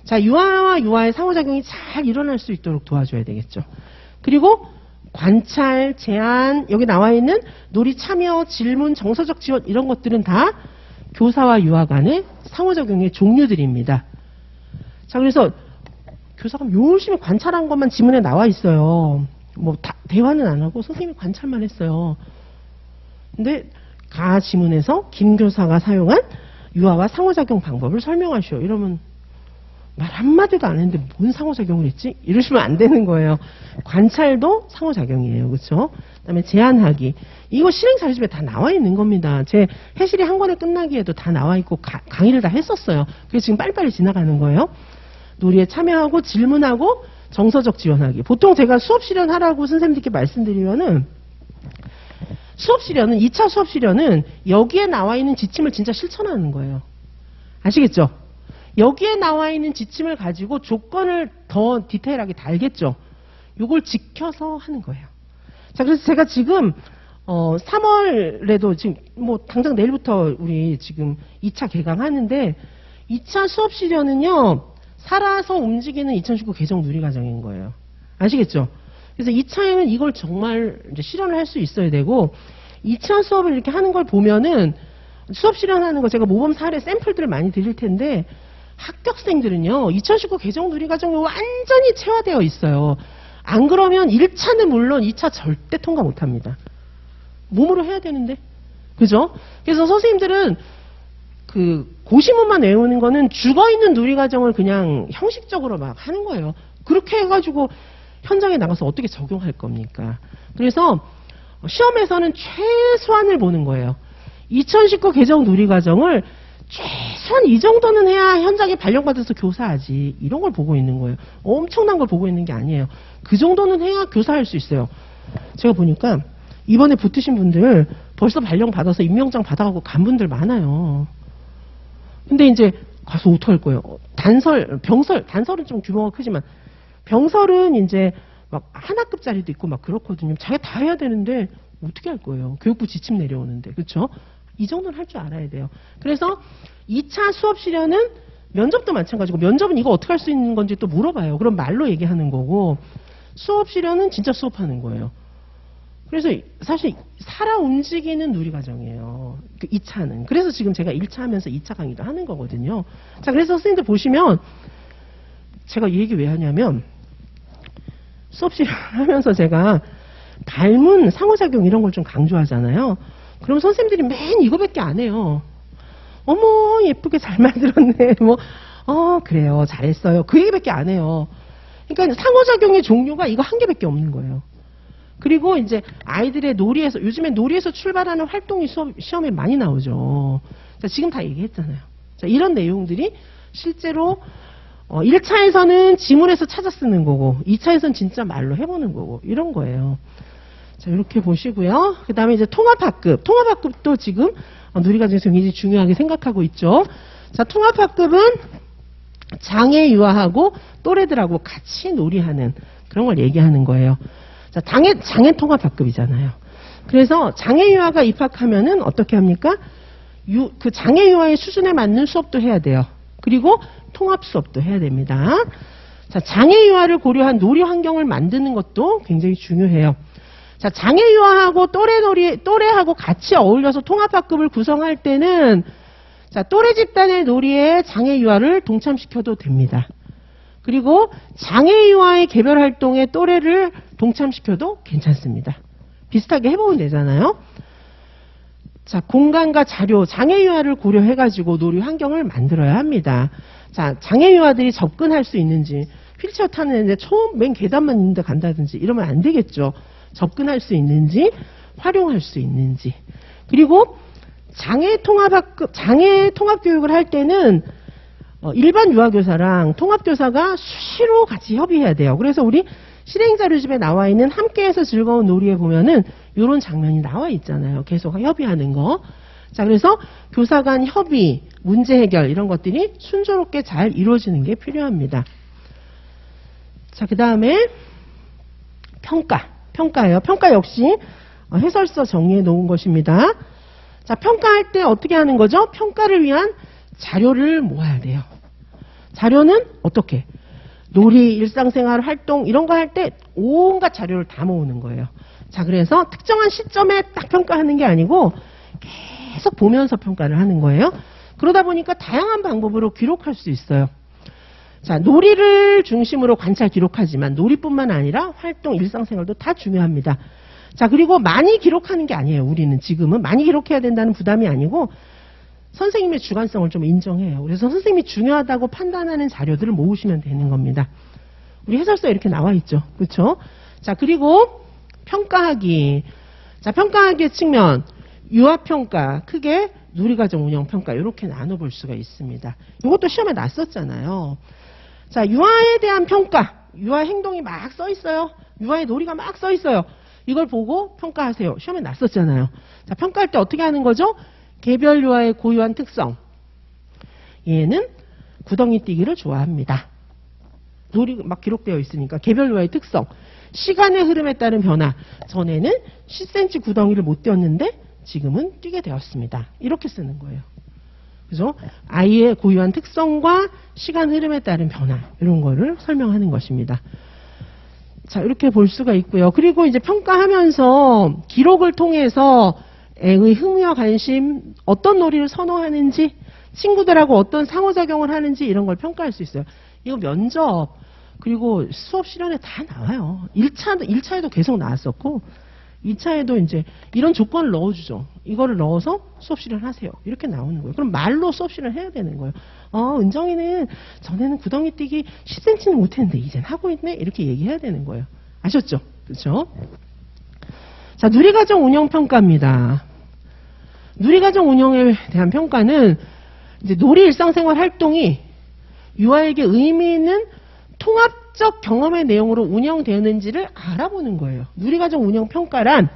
자, 유아와 유아의 상호작용이 잘 일어날 수 있도록 도와줘야 되겠죠. 그리고 관찰, 제안, 여기 나와 있는 놀이 참여, 질문, 정서적 지원 이런 것들은 다 교사와 유아 간의 상호작용의 종류들입니다. 자, 그래서 교사가 열심히 관찰한 것만 지문에 나와 있어요. 뭐 대화는 안 하고 선생님이 관찰만 했어요. 근데 가 지문에서 김 교사가 사용한 유아와 상호작용 방법을 설명하시오. 이러면 말 한마디도 안 했는데 뭔 상호작용을 했지? 이러시면 안 되는 거예요. 관찰도 상호작용이에요. 그렇죠? 그다음에 제안하기. 이거 실행 자료집에 다 나와 있는 겁니다. 제 해실이 한 권에 끝나기에도 다 나와 있고 강의를 다 했었어요. 그래서 지금 빨리빨리 지나가는 거예요. 놀이에 참여하고 질문하고 정서적 지원하기. 보통 제가 수업 실현하라고 선생님들께 말씀드리면은 수업 실현은 2차 수업 실현은 여기에 나와 있는 지침을 진짜 실천하는 거예요. 아시겠죠? 여기에 나와 있는 지침을 가지고 조건을 더 디테일하게 달겠죠. 요걸 지켜서 하는 거예요. 자, 그래서 제가 지금 3월에도 지금 뭐 당장 내일부터 우리 지금 2차 개강하는데 2차 수업 실현은요. 살아서 움직이는 2019 개정 누리과정인 거예요. 아시겠죠? 그래서 2차에는 이걸 정말 이제 실현을 할 수 있어야 되고 2차 수업을 이렇게 하는 걸 보면은 수업 실현하는 거 제가 모범 사례 샘플들을 많이 드릴 텐데 합격생들은요. 2019 개정 누리과정이 완전히 체화되어 있어요. 안 그러면 1차는 물론 2차 절대 통과 못합니다. 몸으로 해야 되는데. 그죠? 그래서 선생님들은 그 고시문만 외우는 거는 죽어있는 누리과정을 그냥 형식적으로 막 하는 거예요. 그렇게 해가지고 현장에 나가서 어떻게 적용할 겁니까? 그래서 시험에서는 최소한을 보는 거예요. 2019 개정 누리과정을 최소한 이 정도는 해야 현장에 발령받아서 교사하지. 이런 걸 보고 있는 거예요. 엄청난 걸 보고 있는 게 아니에요. 그 정도는 해야 교사할 수 있어요. 제가 보니까 이번에 붙으신 분들 벌써 발령받아서 임명장 받아가고 간 분들 많아요. 근데 이제 가서 어떡할 거예요? 병설, 단설은 좀 규모가 크지만 병설은 이제 막 하나급짜리도 있고 막 그렇거든요. 자기가 다 해야 되는데 어떻게 할 거예요? 교육부 지침 내려오는데. 그렇죠? 이 정도는 할 줄 알아야 돼요. 그래서 2차 수업 실현은 면접도 마찬가지고 면접은 이거 어떻게 할 수 있는 건지 또 물어봐요. 그럼 말로 얘기하는 거고 수업 실현은 진짜 수업하는 거예요. 그래서 사실 살아 움직이는 누리과정이에요. 2차는. 그래서 지금 제가 1차 하면서 2차 강의도 하는 거거든요. 자, 그래서 선생님들 보시면 제가 이 얘기 왜 하냐면 수업 실현하면서 제가 발문, 상호작용 이런 걸 좀 강조하잖아요. 그럼 선생님들이 맨 이거밖에 안 해요. 어머 예쁘게 잘 만들었네. 뭐 그래요. 잘했어요. 그 얘기밖에 안 해요. 그러니까 상호작용의 종류가 이거 한 개밖에 없는 거예요. 그리고 이제 아이들의 놀이에서 요즘에 놀이에서 출발하는 활동이 시험에 많이 나오죠. 자, 지금 다 얘기했잖아요. 자, 이런 내용들이 실제로 1차에서는 지문에서 찾아 쓰는 거고 2차에서는 진짜 말로 해보는 거고 이런 거예요. 자, 이렇게 보시고요. 그 다음에 이제 통합학급. 통합학급도 지금 누리과정에서 굉장히 중요하게 생각하고 있죠. 자, 통합학급은 장애 유아하고 또래들하고 같이 놀이하는 그런 걸 얘기하는 거예요. 자, 장애 통합학급이잖아요. 그래서 장애 유아가 입학하면은 어떻게 합니까? 그 장애 유아의 수준에 맞는 수업도 해야 돼요. 그리고 통합 수업도 해야 됩니다. 자, 장애 유아를 고려한 놀이 환경을 만드는 것도 굉장히 중요해요. 자, 장애 유아하고 또래하고 같이 어울려서 통합학급을 구성할 때는 자, 또래 집단의 놀이에 장애 유아를 동참시켜도 됩니다. 그리고 장애 유아의 개별 활동에 또래를 동참시켜도 괜찮습니다. 비슷하게 해보면 되잖아요. 자, 공간과 자료, 장애 유아를 고려해가지고 놀이 환경을 만들어야 합니다. 자, 장애 유아들이 접근할 수 있는지, 휠체어 타는 애인데 처음 맨 계단만 있는데 간다든지 이러면 안 되겠죠. 접근할 수 있는지, 활용할 수 있는지. 그리고 장애 통합 교육을 할 때는 일반 유아교사랑 통합교사가 수시로 같이 협의해야 돼요. 그래서 우리 실행자료집에 나와 있는 함께해서 즐거운 놀이에 보면은 이런 장면이 나와 있잖아요. 계속 협의하는 거. 자, 그래서 교사 간 협의, 문제 해결 이런 것들이 순조롭게 잘 이루어지는 게 필요합니다. 자, 그 다음에 평가예요. 평가 역시 해설서 정리해 놓은 것입니다. 자, 평가할 때 어떻게 하는 거죠? 평가를 위한 자료를 모아야 돼요. 자료는 어떻게? 놀이, 일상생활, 활동 이런 거 할 때 온갖 자료를 다 모으는 거예요. 자, 그래서 특정한 시점에 딱 평가하는 게 아니고 계속 보면서 평가를 하는 거예요. 그러다 보니까 다양한 방법으로 기록할 수 있어요. 자, 놀이를 중심으로 관찰 기록하지만 놀이뿐만 아니라 활동, 일상생활도 다 중요합니다. 자, 그리고 많이 기록하는 게 아니에요. 우리는 지금은 많이 기록해야 된다는 부담이 아니고 선생님의 주관성을 좀 인정해요. 그래서 선생님이 중요하다고 판단하는 자료들을 모으시면 되는 겁니다. 우리 해설서에 이렇게 나와 있죠. 그렇죠? 자, 그리고 평가하기. 자, 평가하기의 측면, 유아평가, 크게 누리과정 운영평가 이렇게 나눠볼 수가 있습니다. 이것도 시험에 났었잖아요. 자, 유아에 대한 평가, 유아 행동이 막 써 있어요. 유아의 놀이가 막 써 있어요. 이걸 보고 평가하세요. 시험에 났었잖아요. 자, 평가할 때 어떻게 하는 거죠? 개별 유아의 고유한 특성. 얘는 구덩이 뛰기를 좋아합니다. 놀이 막 기록되어 있으니까 개별 유아의 특성. 시간의 흐름에 따른 변화. 전에는 10cm 구덩이를 못 뛰었는데 지금은 뛰게 되었습니다. 이렇게 쓰는 거예요. 그죠? 아이의 고유한 특성과 시간 흐름에 따른 변화. 이런 거를 설명하는 것입니다. 자, 이렇게 볼 수가 있고요. 그리고 이제 평가하면서 기록을 통해서 애의 흥미와 관심, 어떤 놀이를 선호하는지, 친구들하고 어떤 상호작용을 하는지 이런 걸 평가할 수 있어요. 이거 면접, 그리고 수업 실현에 다 나와요. 1차에도 계속 나왔었고, 2차에도 이제 이런 조건을 넣어주죠. 이거를 넣어서 수업 실현하세요. 이렇게 나오는 거예요. 그럼 말로 수업 실현해야 되는 거예요. 은정이는 전에는 구덩이 뛰기 10cm는 못했는데 이젠 하고 있네. 이렇게 얘기해야 되는 거예요. 아셨죠? 그렇죠? 자, 누리과정 운영평가입니다. 누리과정 운영에 대한 평가는 이제 놀이 일상생활 활동이 유아에게 의미 있는 통합적 경험의 내용으로 운영되는지를 알아보는 거예요. 누리과정 운영평가란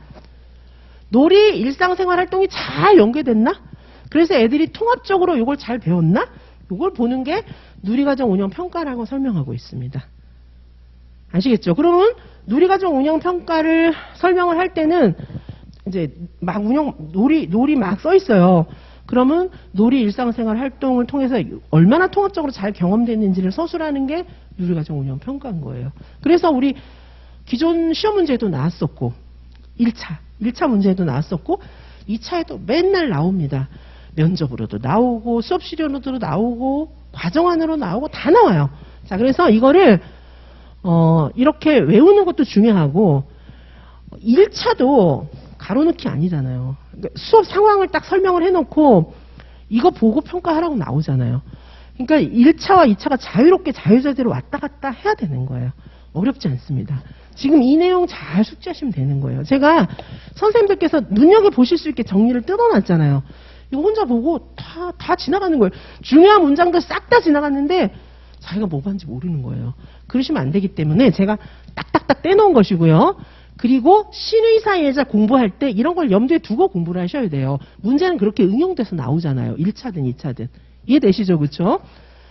놀이 일상생활 활동이 잘 연계됐나? 그래서 애들이 통합적으로 이걸 잘 배웠나? 이걸 보는 게 누리과정 운영평가라고 설명하고 있습니다. 아시겠죠? 그러면 누리과정 운영평가를 설명을 할 때는 이제 막 놀이 막 써 있어요. 그러면 놀이 일상생활 활동을 통해서 얼마나 통합적으로 잘 경험됐는지를 서술하는 게 누리과정 운영평가인 거예요. 그래서 우리 기존 시험 문제도 나왔었고 1차 문제도 나왔었고 2차에도 맨날 나옵니다. 면접으로도 나오고 수업 시련으로도 나오고 과정안으로 나오고 다 나와요. 자, 그래서 이거를 이렇게 외우는 것도 중요하고 1차도 가로넣기 아니잖아요. 그러니까 수업 상황을 딱 설명을 해놓고 이거 보고 평가하라고 나오잖아요. 그러니까 1차와 2차가 자유롭게 자유자재로 왔다 갔다 해야 되는 거예요. 어렵지 않습니다. 지금 이 내용 잘 숙지하시면 되는 거예요. 제가 선생님들께서 눈여겨보실 수 있게 정리를 뜯어놨잖아요. 이거 혼자 보고 다 지나가는 거예요. 중요한 문장도 싹 다 지나갔는데 자기가 뭐 봤는지 모르는 거예요. 그러시면 안 되기 때문에 제가 딱딱딱 떼놓은 것이고요. 그리고 신의사 예자 공부할 때 이런 걸 염두에 두고 공부를 하셔야 돼요. 문제는 그렇게 응용돼서 나오잖아요. 1차든 2차든. 이해되시죠? 그렇죠?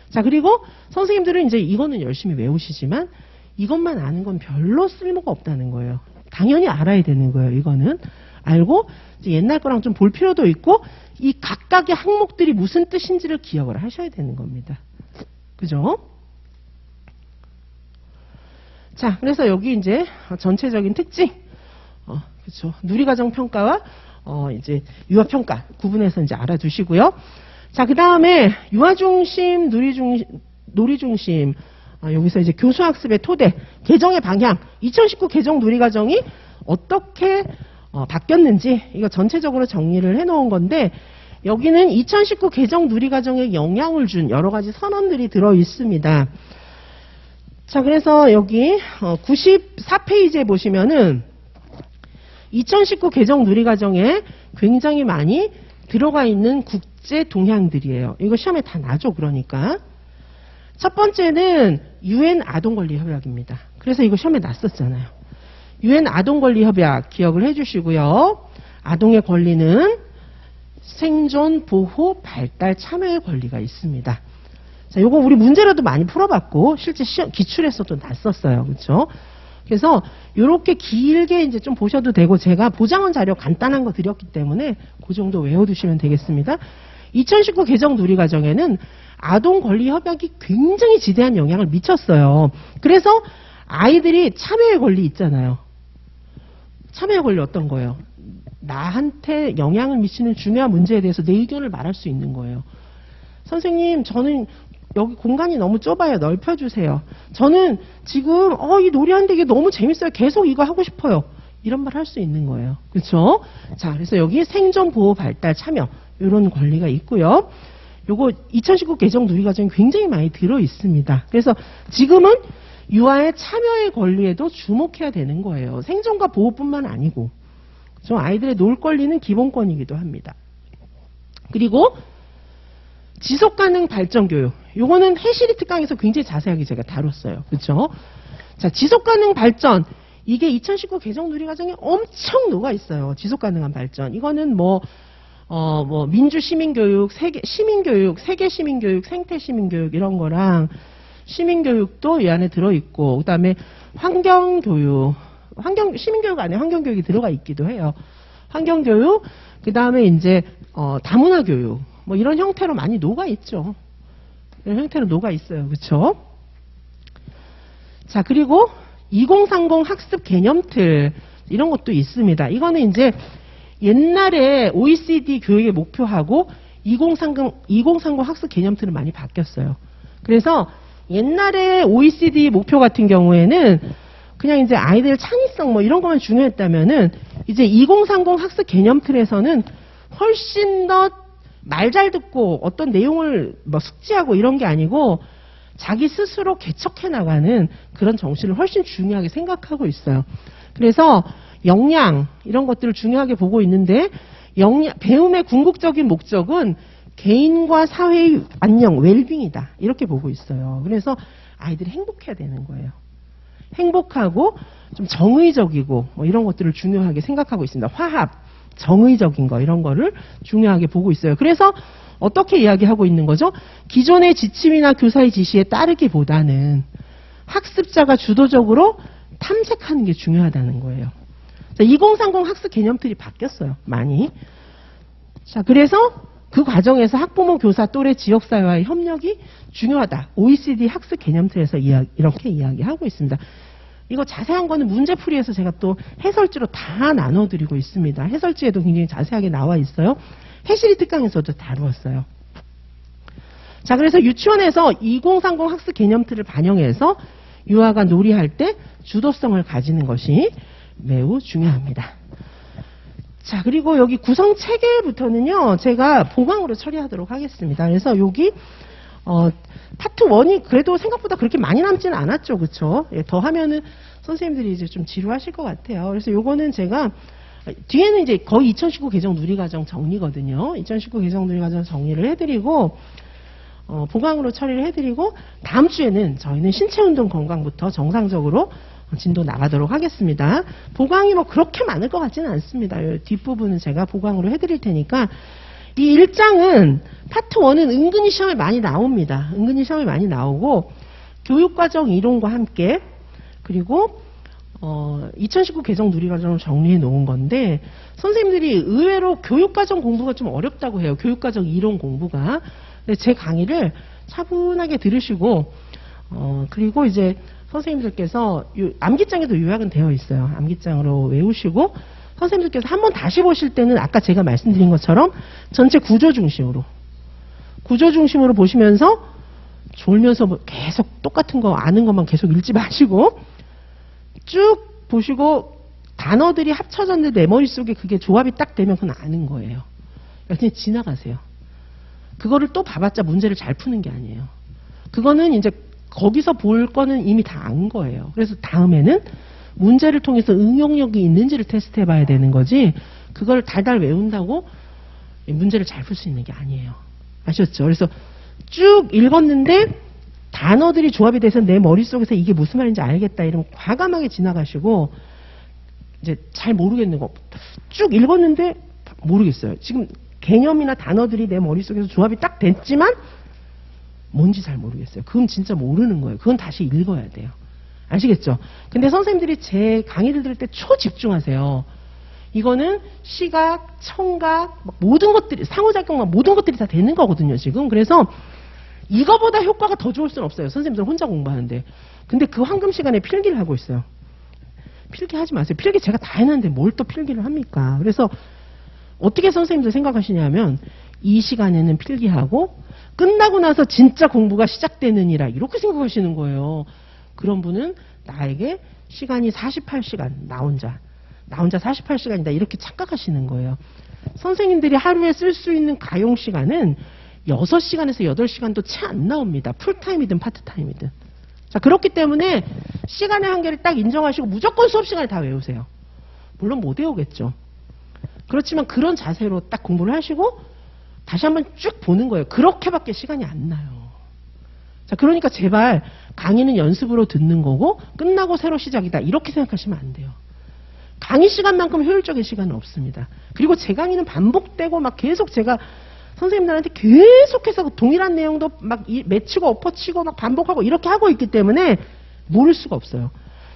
자, 그리고 선생님들은 이제 이거는 열심히 외우시지만 이것만 아는 건 별로 쓸모가 없다는 거예요. 당연히 알아야 되는 거예요. 이거는. 알고 이제 옛날 거랑 좀 볼 필요도 있고 이 각각의 항목들이 무슨 뜻인지를 기억을 하셔야 되는 겁니다. 그죠? 자, 그래서 여기 이제 전체적인 특징, 그렇죠. 누리과정 평가와 이제 유아 평가 구분해서 이제 알아두시고요. 자, 그 다음에 유아 중심, 놀이 중심, 여기서 이제 교수학습의 토대, 개정의 방향, 2019 개정 누리과정이 어떻게 바뀌었는지 이거 전체적으로 정리를 해놓은 건데 여기는 2019 개정 누리과정에 영향을 준 여러 가지 선언들이 들어 있습니다. 자, 그래서 여기 94페이지에 보시면은 2019 개정 누리과정에 굉장히 많이 들어가 있는 국제 동향들이에요. 이거 시험에 다 나죠, 그러니까. 첫 번째는 UN 아동권리협약입니다. 그래서 이거 시험에 났었잖아요. UN 아동권리협약 기억을 해주시고요. 아동의 권리는 생존, 보호, 발달, 참여의 권리가 있습니다. 자, 요거 우리 문제로도 많이 풀어봤고 실제 시험 기출에서도 났었어요. 그렇죠? 그래서 요렇게 길게 이제 좀 보셔도 되고 제가 보장원 자료 간단한 거 드렸기 때문에 그 정도 외워두시면 되겠습니다. 2019 개정 누리과정에는 아동 권리 협약이 굉장히 지대한 영향을 미쳤어요. 그래서 아이들이 참여의 권리 있잖아요. 참여의 권리 어떤 거예요? 나한테 영향을 미치는 중요한 문제에 대해서 내 의견을 말할 수 있는 거예요. 선생님, 저는 여기 공간이 너무 좁아요. 넓혀주세요. 저는 지금 이 놀이하는데 이게 너무 재밌어요. 계속 이거 하고 싶어요. 이런 말 할 수 있는 거예요. 그렇죠? 자, 그래서 여기 생존, 보호, 발달, 참여 이런 권리가 있고요. 요거 2019 개정 누리과정이 굉장히 많이 들어 있습니다. 그래서 지금은 유아의 참여의 권리에도 주목해야 되는 거예요. 생존과 보호뿐만 아니고. 그렇죠? 아이들의 놀 권리는 기본권이기도 합니다. 그리고 지속가능 발전 교육. 요거는 해시리 특강에서 굉장히 자세하게 제가 다뤘어요. 그렇죠? 자, 지속가능 발전. 이게 2019 개정 누리과정에 엄청 녹아 있어요. 지속가능한 발전. 이거는 민주 시민교육, 시민교육, 세계 시민교육, 생태 시민교육 이런 거랑 시민교육도 이 안에 들어있고, 그 다음에 환경교육, 시민교육 안에 환경교육이 들어가 있기도 해요. 환경교육, 그 다음에 이제, 다문화교육, 이런 형태로 많이 녹아있죠. 이런 형태로 녹아있어요. 그쵸? 자, 그리고 2030 학습 개념틀, 이런 것도 있습니다. 이거는 이제 옛날에 OECD 교육의 목표하고 2030 학습 개념틀은 많이 바뀌었어요. 그래서 옛날에 OECD 목표 같은 경우에는 그냥 이제 아이들 창의성 이런 것만 중요했다면은 이제 2030 학습 개념틀에서는 훨씬 더 말 잘 듣고 어떤 내용을 숙지하고 이런 게 아니고 자기 스스로 개척해 나가는 그런 정신을 훨씬 중요하게 생각하고 있어요. 그래서 역량 이런 것들을 중요하게 보고 있는데 배움의 궁극적인 목적은 개인과 사회의 안녕, 웰빙이다. 이렇게 보고 있어요. 그래서 아이들이 행복해야 되는 거예요. 행복하고 좀 정의적이고 이런 것들을 중요하게 생각하고 있습니다. 화합, 정의적인 거 이런 거를 중요하게 보고 있어요. 그래서 어떻게 이야기하고 있는 거죠? 기존의 지침이나 교사의 지시에 따르기보다는 학습자가 주도적으로 탐색하는 게 중요하다는 거예요. 2030 학습 개념틀이 바뀌었어요. 많이. 자, 그래서 그 과정에서 학부모, 교사, 또래, 지역사회와의 협력이 중요하다. OECD 학습 개념틀에서 이렇게 이야기하고 있습니다. 이거 자세한 거는 문제풀이에서 제가 또 해설지로 다 나눠드리고 있습니다. 해설지에도 굉장히 자세하게 나와 있어요. 해시리 특강에서도 다루었어요. 자, 그래서 유치원에서 2030 학습 개념틀을 반영해서 유아가 놀이할 때 주도성을 가지는 것이 매우 중요합니다. 자, 그리고 여기 구성 체계부터는요, 제가 보강으로 처리하도록 하겠습니다. 그래서 여기, 파트 1이 그래도 생각보다 그렇게 많이 남지는 않았죠. 그쵸? 예, 더 하면은 선생님들이 이제 좀 지루하실 것 같아요. 그래서 요거는 제가, 뒤에는 이제 거의 2019 개정 누리과정 정리거든요. 2019 개정 누리과정 정리를 해드리고, 보강으로 처리를 해드리고, 다음 주에는 저희는 신체운동 건강부터 정상적으로 진도 나가도록 하겠습니다. 보강이 그렇게 많을 것 같지는 않습니다. 뒷부분은 제가 보강으로 해드릴 테니까, 이 1장은 파트 1은 은근히 시험에 많이 나옵니다. 은근히 시험에 많이 나오고 교육과정 이론과 함께 그리고 2019 개정 누리과정을 정리해 놓은 건데 선생님들이 의외로 교육과정 공부가 좀 어렵다고 해요. 교육과정 이론 공부가. 근데 제 강의를 차분하게 들으시고 그리고 이제 선생님들께서 암기장에도 요약은 되어 있어요. 암기장으로 외우시고 선생님들께서 한번 다시 보실 때는 아까 제가 말씀드린 것처럼 전체 구조 중심으로 보시면서 졸면서 계속 똑같은 거 아는 것만 계속 읽지 마시고 쭉 보시고 단어들이 합쳐졌는데 내 머릿속에 그게 조합이 딱 되면 그건 아는 거예요. 그냥 지나가세요. 그거를 또 봐봤자 문제를 잘 푸는 게 아니에요. 그거는 이제 거기서 볼 거는 이미 다 안 거예요. 그래서 다음에는 문제를 통해서 응용력이 있는지를 테스트 해봐야 되는 거지 그걸 달달 외운다고 문제를 잘 풀 수 있는 게 아니에요. 아셨죠? 그래서 쭉 읽었는데 단어들이 조합이 돼서 내 머릿속에서 이게 무슨 말인지 알겠다 이러면 과감하게 지나가시고 이제 잘 모르겠는 거 쭉 읽었는데 모르겠어요. 지금 개념이나 단어들이 내 머릿속에서 조합이 딱 됐지만 뭔지 잘 모르겠어요. 그건 진짜 모르는 거예요. 그건 다시 읽어야 돼요. 아시겠죠? 근데 선생님들이 제 강의를 들을 때 초집중하세요. 이거는 시각, 청각, 모든 것들이, 상호작용, 모든 것들이 다 되는 거거든요, 지금. 그래서 이거보다 효과가 더 좋을 수는 없어요. 선생님들 혼자 공부하는데. 근데 그 황금 시간에 필기를 하고 있어요. 필기하지 마세요. 필기 제가 다 해놨는데 뭘 또 필기를 합니까? 그래서 어떻게 선생님들 생각하시냐면 이 시간에는 필기하고 끝나고 나서 진짜 공부가 시작되느니라 이렇게 생각하시는 거예요. 그런 분은 나에게 시간이 48시간 나 혼자 48시간이다 이렇게 착각하시는 거예요. 선생님들이 하루에 쓸 수 있는 가용 시간은 6시간에서 8시간도 채 안 나옵니다. 풀타임이든 파트타임이든. 자, 그렇기 때문에 시간의 한계를 딱 인정하시고 무조건 수업 시간에 다 외우세요. 물론 못 외우겠죠. 그렇지만 그런 자세로 딱 공부를 하시고 다시 한번 쭉 보는 거예요. 그렇게밖에 시간이 안 나요. 자, 그러니까 제발 강의는 연습으로 듣는 거고 끝나고 새로 시작이다. 이렇게 생각하시면 안 돼요. 강의 시간만큼 효율적인 시간은 없습니다. 그리고 제 강의는 반복되고 막 계속 제가 선생님들한테 계속해서 동일한 내용도 막 맺히고 엎어치고 막 반복하고 이렇게 하고 있기 때문에 모를 수가 없어요.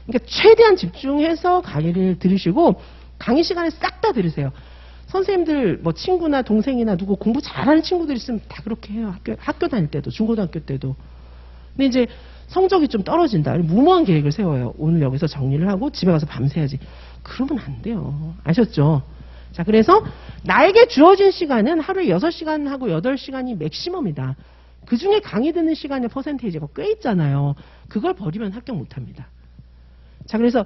그러니까 최대한 집중해서 강의를 들으시고 강의 시간에 싹 다 들으세요. 선생님들 뭐 친구나 동생이나 누구 공부 잘하는 친구들 있으면 다 그렇게 해요. 학교 다닐 때도 중고등학교 때도. 근데 이제 성적이 좀 떨어진다. 무모한 계획을 세워요. 오늘 여기서 정리를 하고 집에 가서 밤새야지. 그러면 안 돼요. 아셨죠? 자, 그래서 나에게 주어진 시간은 하루에 6시간하고 8시간이 맥시멈이다. 그 중에 강의 듣는 시간의 퍼센테이지가 꽤 있잖아요. 그걸 버리면 합격 못합니다. 자, 그래서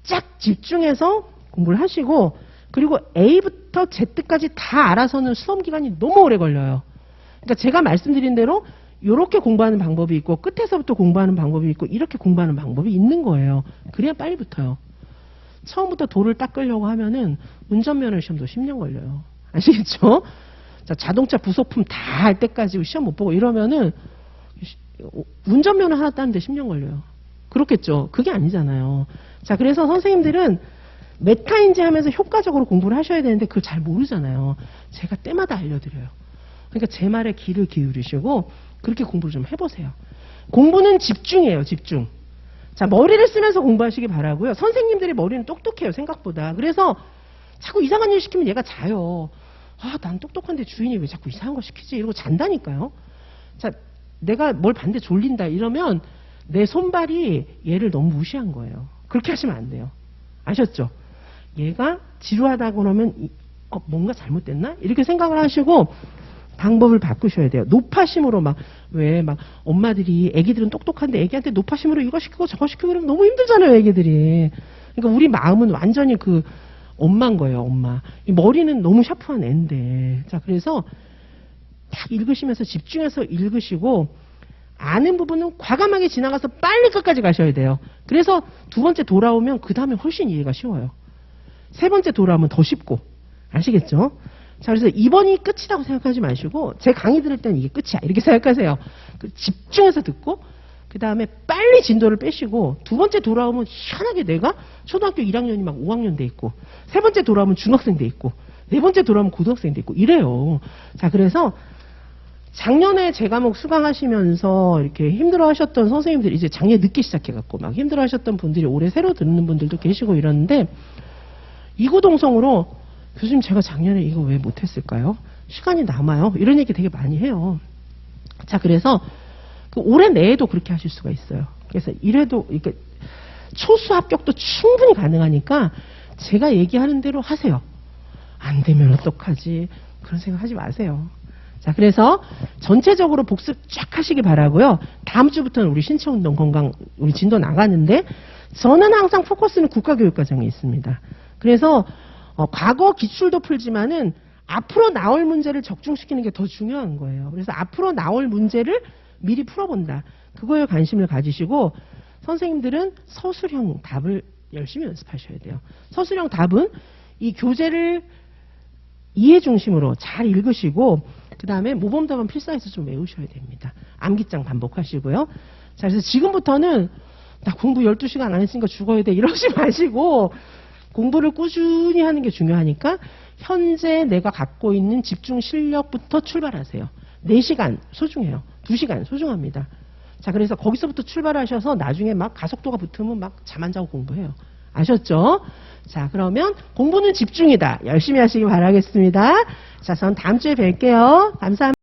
쫙 집중해서 공부를 하시고 그리고 A부터 Z까지 다 알아서는 수험 기간이 너무 오래 걸려요. 그러니까 제가 말씀드린 대로 이렇게 공부하는 방법이 있고 끝에서부터 공부하는 방법이 있고 이렇게 공부하는 방법이 있는 거예요. 그래야 빨리 붙어요. 처음부터 도를 닦으려고 하면은 운전면허 시험도 10년 걸려요. 아시겠죠? 자, 자동차 부속품 다 할 때까지 시험 못 보고 이러면은 운전면허 하나 따는데 10년 걸려요. 그렇겠죠? 그게 아니잖아요. 자, 그래서 선생님들은 메타인지 하면서 효과적으로 공부를 하셔야 되는데 그걸 잘 모르잖아요. 제가 때마다 알려드려요. 그러니까 제 말에 귀를 기울이시고 그렇게 공부를 좀 해보세요. 공부는 집중이에요. 집중. 자, 머리를 쓰면서 공부하시기 바라고요. 선생님들의 머리는 똑똑해요. 생각보다. 그래서 자꾸 이상한 일 시키면 얘가 자요. 아, 난 똑똑한데 주인이 왜 자꾸 이상한 거 시키지? 이러고 잔다니까요. 자, 내가 뭘 봤는데 졸린다 이러면 내 손발이 얘를 너무 무시한 거예요. 그렇게 하시면 안 돼요. 아셨죠? 얘가 지루하다 그러면 뭔가 잘못됐나? 이렇게 생각을 하시고 방법을 바꾸셔야 돼요. 노파심으로 막 엄마들이 애기들은 똑똑한데 애기한테 노파심으로 이거 시키고 저거 시키고 그러면 너무 힘들잖아요, 애기들이. 그러니까 우리 마음은 완전히 그 엄마인 거예요, 엄마. 이 머리는 너무 샤프한 애인데. 자, 그래서 딱 읽으시면서 집중해서 읽으시고 아는 부분은 과감하게 지나가서 빨리 끝까지 가셔야 돼요. 그래서 두 번째 돌아오면 그 다음에 훨씬 이해가 쉬워요. 세 번째 돌아오면 더 쉽고. 아시겠죠? 자, 그래서 이번이 끝이라고 생각하지 마시고 제 강의 들을 때는 이게 끝이야 이렇게 생각하세요. 집중해서 듣고 그 다음에 빨리 진도를 빼시고 두 번째 돌아오면 희한하게 내가 초등학교 1학년이 막 5학년 돼 있고 세 번째 돌아오면 중학생 돼 있고 네 번째 돌아오면 고등학생 돼 있고 이래요. 자, 그래서 작년에 제 과목 수강하시면서 이렇게 힘들어하셨던 선생님들이 이제 작년 늦게 시작해갖고 막 힘들어하셨던 분들이 올해 새로 듣는 분들도 계시고 이러는데 이구동성으로 교수님 제가 작년에 이거 왜 못했을까요? 시간이 남아요. 이런 얘기 되게 많이 해요. 자, 그래서 그 올해 내에도 그렇게 하실 수가 있어요. 그래서 이래도 이렇게 초수 합격도 충분히 가능하니까 제가 얘기하는 대로 하세요. 안 되면 어떡하지? 그런 생각 하지 마세요. 자, 그래서 전체적으로 복습 쫙 하시기 바라고요. 다음 주부터는 우리 신체운동 건강 우리 진도 나가는데 저는 항상 포커스는 국가교육과정에 있습니다. 그래서 과거 기출도 풀지만은 앞으로 나올 문제를 적중시키는 게 더 중요한 거예요. 그래서 앞으로 나올 문제를 미리 풀어본다. 그거에 관심을 가지시고 선생님들은 서술형 답을 열심히 연습하셔야 돼요. 서술형 답은 이 교재를 이해 중심으로 잘 읽으시고 그 다음에 모범답은 필사해서 좀 외우셔야 됩니다. 암기장 반복하시고요. 자, 그래서 지금부터는 나 공부 12시간 안 했으니까 죽어야 돼 이러지 마시고 공부를 꾸준히 하는 게 중요하니까 현재 내가 갖고 있는 집중 실력부터 출발하세요. 4시간 소중해요. 2시간 소중합니다. 자, 그래서 거기서부터 출발하셔서 나중에 막 가속도가 붙으면 막 잠 안 자고 공부해요. 아셨죠? 자, 그러면 공부는 집중이다. 열심히 하시기 바라겠습니다. 자, 전 다음 주에 뵐게요. 감사합니다.